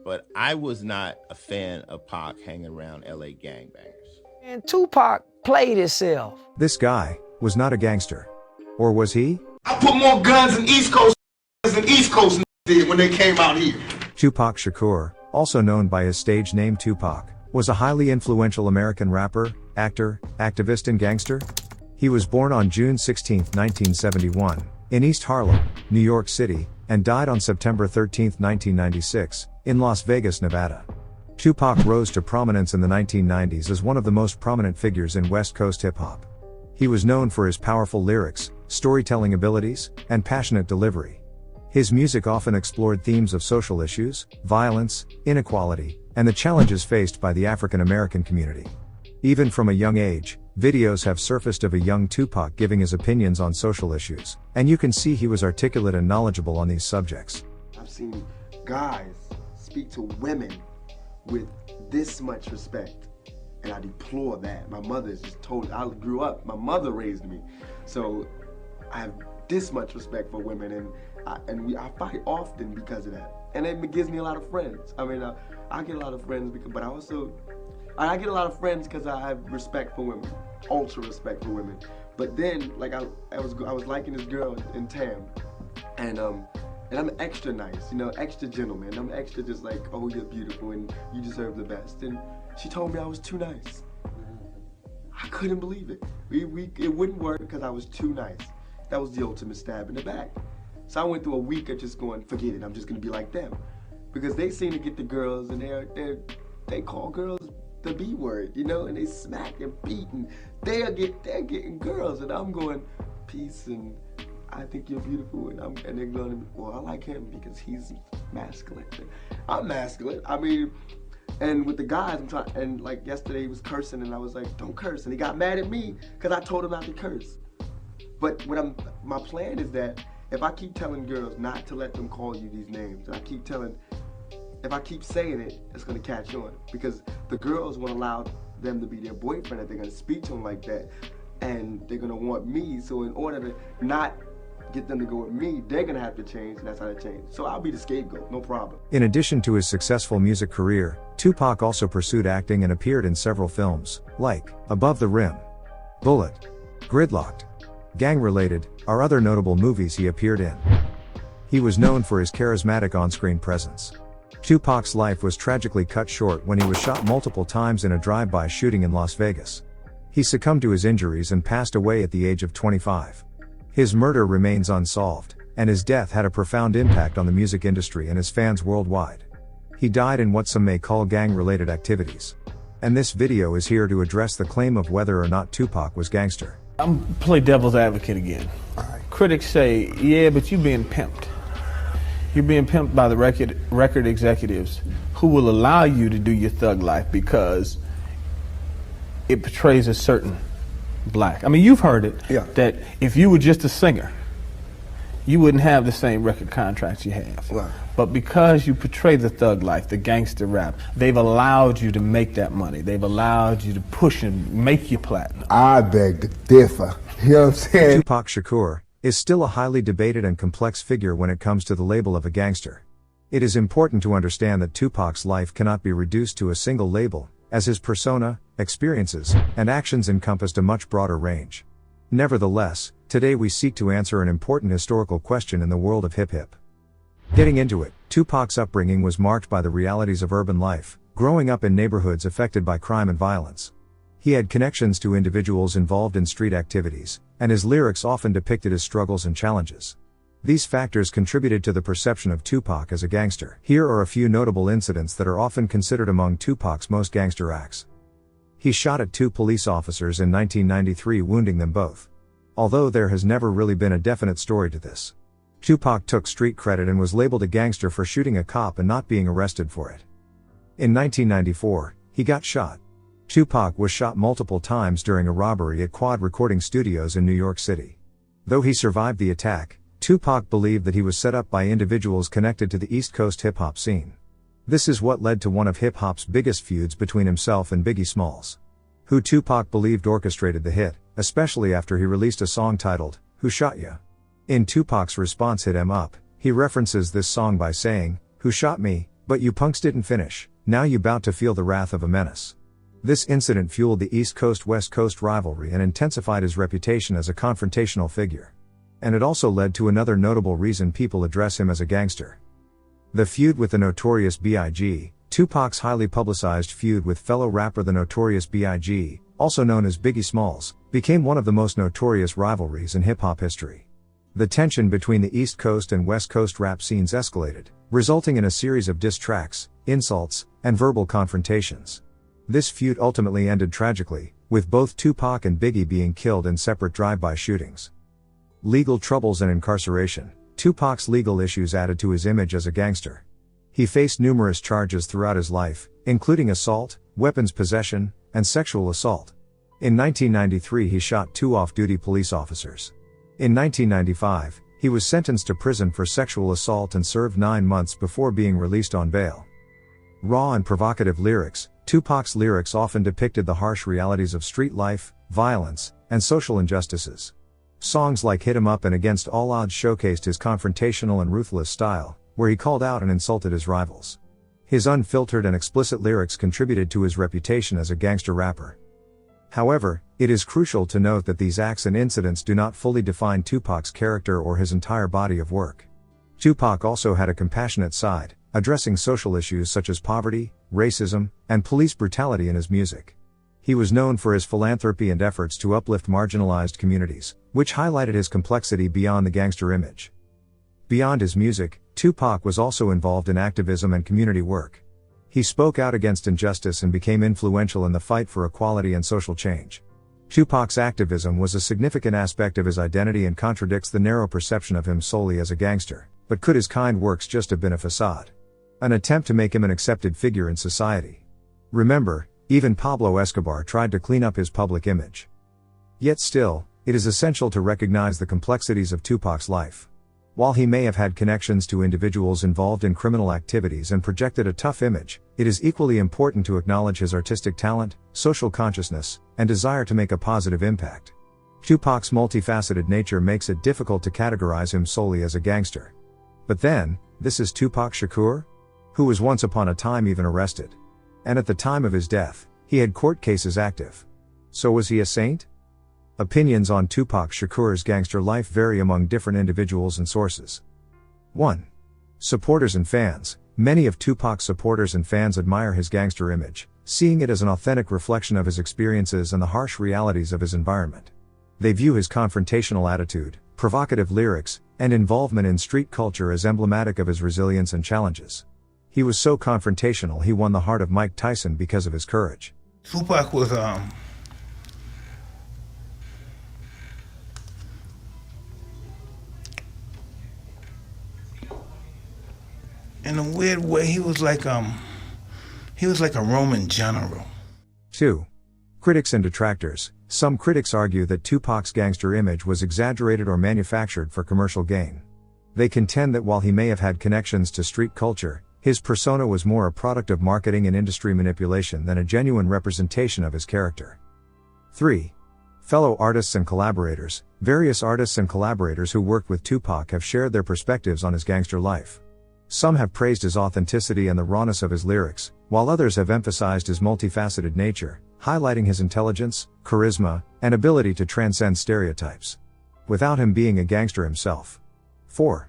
but I was not a fan of Pac hanging around LA gangbangers. And Tupac played himself. This guy was not a gangster. Or was he? I put more guns in East Coast than East Coast did when they came out here. Tupac Shakur, also known by his stage name Tupac, was a highly influential American rapper, actor, activist and gangster. He was born on June 16, 1971, in East Harlem, New York City, and died on September 13, 1996, in Las Vegas, Nevada. Tupac rose to prominence in the 1990s as one of the most prominent figures in West Coast hip-hop. He was known for his powerful lyrics, storytelling abilities, and passionate delivery. His music often explored themes of social issues, violence, inequality, and the challenges faced by the African American community. Even from a young age, videos have surfaced of a young Tupac giving his opinions on social issues, and you can see he was articulate and knowledgeable on these subjects. I've seen guys speak to women with this much respect, and I deplore that. My mother's just told, I grew up, my mother raised me, so I have this much respect for women, and I fight often because of that. And it gives me a lot of friends. I mean, I get a lot of friends, but I get a lot of friends because I have respect for women, ultra respect for women. But then, like I was liking this girl in Tam, and I'm extra nice, you know, extra gentleman. I'm extra just like, oh, you're beautiful and you deserve the best. And she told me I was too nice. I couldn't believe it. It wouldn't work because I was too nice. That was the ultimate stab in the back. So I went through a week of just going, forget it, I'm just gonna be like them. Because they seem to get the girls and they call girls the B word, you know, and they smack and beat and they're getting girls, and I'm going, peace and I think you're beautiful, and they're going, well, I like him because he's masculine. I'm masculine. I mean, and with the guys, and like yesterday he was cursing, and I was like, don't curse, and he got mad at me because I told him not to curse. But my plan is that if I keep telling girls not to let them call you these names, and if I keep saying it, it's gonna catch on, because the girls won't allow them to be their boyfriend if they're gonna speak to them like that, and they're gonna want me. So in order to not get them to go with me, they're gonna have to change, and that's how they change. So I'll be the scapegoat, no problem. In addition to his successful music career, Tupac also pursued acting and appeared in several films, like Above the Rim, Bullet, Gridlocked, Gang Related, are other notable movies he appeared in. He was known for his charismatic on-screen presence. Tupac's life was tragically cut short when he was shot multiple times in a drive-by shooting in Las Vegas. He succumbed to his injuries and passed away at the age of 25. His murder remains unsolved, and his death had a profound impact on the music industry and his fans worldwide. He died in what some may call gang-related activities. And this video is here to address the claim of whether or not Tupac was gangster. I'm play devil's advocate again. Critics say, yeah, but you're being pimped. You're being pimped by the record executives who will allow you to do your thug life because it portrays a certain black. I mean, you've heard it, yeah, that if you were just a singer, you wouldn't have the same record contracts you have. Right. But because you portray the thug life, the gangster rap, they've allowed you to make that money. They've allowed you to push and make you platinum. I beg to differ. You know what I'm saying? Tupac Shakur is still a highly debated and complex figure when it comes to the label of a gangster. It is important to understand that Tupac's life cannot be reduced to a single label, as his persona, experiences, and actions encompassed a much broader range. Nevertheless, today we seek to answer an important historical question in the world of hip-hop. Getting into it, Tupac's upbringing was marked by the realities of urban life, growing up in neighborhoods affected by crime and violence. He had connections to individuals involved in street activities, and his lyrics often depicted his struggles and challenges. These factors contributed to the perception of Tupac as a gangster. Here are a few notable incidents that are often considered among Tupac's most gangster acts. He shot at 2 police officers in 1993, wounding them both. Although there has never really been a definite story to this. Tupac took street credit and was labeled a gangster for shooting a cop and not being arrested for it. In 1994, he got shot. Tupac was shot multiple times during a robbery at Quad Recording Studios in New York City. Though he survived the attack, Tupac believed that he was set up by individuals connected to the East Coast hip-hop scene. This is what led to one of hip-hop's biggest feuds between himself and Biggie Smalls, who Tupac believed orchestrated the hit, especially after he released a song titled, Who Shot Ya? In Tupac's response Hit 'Em Up, he references this song by saying, Who shot me? But you punks didn't finish, now you bout to feel the wrath of a menace. This incident fueled the East Coast-West Coast rivalry and intensified his reputation as a confrontational figure. And it also led to another notable reason people address him as a gangster. The feud with the Notorious B.I.G., Tupac's highly publicized feud with fellow rapper the Notorious B.I.G., also known as Biggie Smalls, became one of the most notorious rivalries in hip-hop history. The tension between the East Coast and West Coast rap scenes escalated, resulting in a series of diss tracks, insults, and verbal confrontations. This feud ultimately ended tragically, with both Tupac and Biggie being killed in separate drive-by shootings. Legal troubles and incarceration. Tupac's legal issues added to his image as a gangster. He faced numerous charges throughout his life, including assault, weapons possession, and sexual assault. In 1993 he shot 2 off-duty police officers. In 1995, he was sentenced to prison for sexual assault and served 9 months before being released on bail. Raw and provocative lyrics. Tupac's lyrics often depicted the harsh realities of street life, violence, and social injustices. Songs like Hit 'Em Up and Against All Odds showcased his confrontational and ruthless style, where he called out and insulted his rivals. His unfiltered and explicit lyrics contributed to his reputation as a gangster rapper. However, it is crucial to note that these acts and incidents do not fully define Tupac's character or his entire body of work. Tupac also had a compassionate side, addressing social issues such as poverty, racism, and police brutality in his music. He was known for his philanthropy and efforts to uplift marginalized communities, which highlighted his complexity beyond the gangster image. Beyond his music, Tupac was also involved in activism and community work. He spoke out against injustice and became influential in the fight for equality and social change. Tupac's activism was a significant aspect of his identity and contradicts the narrow perception of him solely as a gangster, but could his kind works just have been a facade? An attempt to make him an accepted figure in society. Remember, even Pablo Escobar tried to clean up his public image. Yet still, it is essential to recognize the complexities of Tupac's life. While he may have had connections to individuals involved in criminal activities and projected a tough image, it is equally important to acknowledge his artistic talent, social consciousness, and desire to make a positive impact. Tupac's multifaceted nature makes it difficult to categorize him solely as a gangster. But then, this is Tupac Shakur? Who was once upon a time even arrested. And at the time of his death, he had court cases active. So was he a saint? Opinions on Tupac Shakur's gangster life vary among different individuals and sources. 1. Supporters and fans. Many of Tupac's supporters and fans admire his gangster image, seeing it as an authentic reflection of his experiences and the harsh realities of his environment. They view his confrontational attitude, provocative lyrics, and involvement in street culture as emblematic of his resilience and challenges. He was so confrontational he won the heart of Mike Tyson because of his courage. Tupac was in a weird way, he was like a Roman general. 2. Critics and detractors. Some critics argue that Tupac's gangster image was exaggerated or manufactured for commercial gain. They contend that while he may have had connections to street culture, his persona was more a product of marketing and industry manipulation than a genuine representation of his character. 3. Fellow artists and collaborators. Various artists and collaborators who worked with Tupac have shared their perspectives on his gangster life. Some have praised his authenticity and the rawness of his lyrics, while others have emphasized his multifaceted nature, highlighting his intelligence, charisma, and ability to transcend stereotypes. Without him being a gangster himself. 4.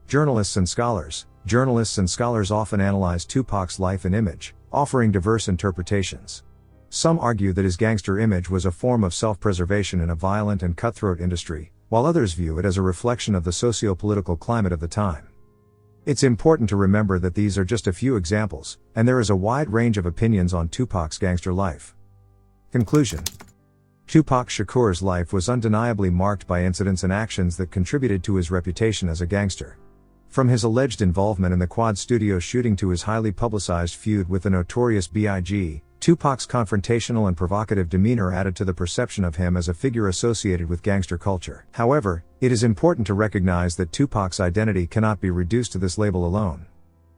Journalists and scholars. Journalists and scholars often analyze Tupac's life and image, offering diverse interpretations. Some argue that his gangster image was a form of self-preservation in a violent and cutthroat industry, while others view it as a reflection of the socio-political climate of the time. It's important to remember that these are just a few examples, and there is a wide range of opinions on Tupac's gangster life. Conclusion. Tupac Shakur's life was undeniably marked by incidents and actions that contributed to his reputation as a gangster. From his alleged involvement in the Quad Studios shooting to his highly publicized feud with the Notorious B.I.G., Tupac's confrontational and provocative demeanor added to the perception of him as a figure associated with gangster culture. However, it is important to recognize that Tupac's identity cannot be reduced to this label alone.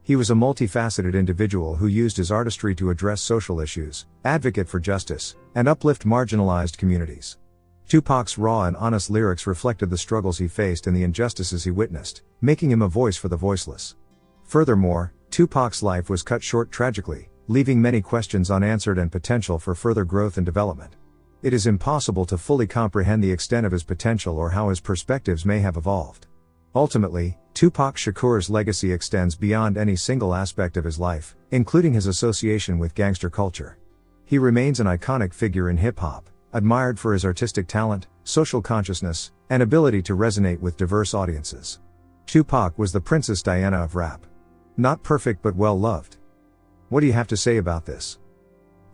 He was a multifaceted individual who used his artistry to address social issues, advocate for justice, and uplift marginalized communities. Tupac's raw and honest lyrics reflected the struggles he faced and the injustices he witnessed, making him a voice for the voiceless. Furthermore, Tupac's life was cut short tragically, leaving many questions unanswered and potential for further growth and development. It is impossible to fully comprehend the extent of his potential or how his perspectives may have evolved. Ultimately, Tupac Shakur's legacy extends beyond any single aspect of his life, including his association with gangster culture. He remains an iconic figure in hip-hop, admired for his artistic talent, social consciousness, and ability to resonate with diverse audiences. Tupac was the Princess Diana of rap. Not perfect but well loved. What do you have to say about this?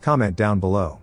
Comment down below.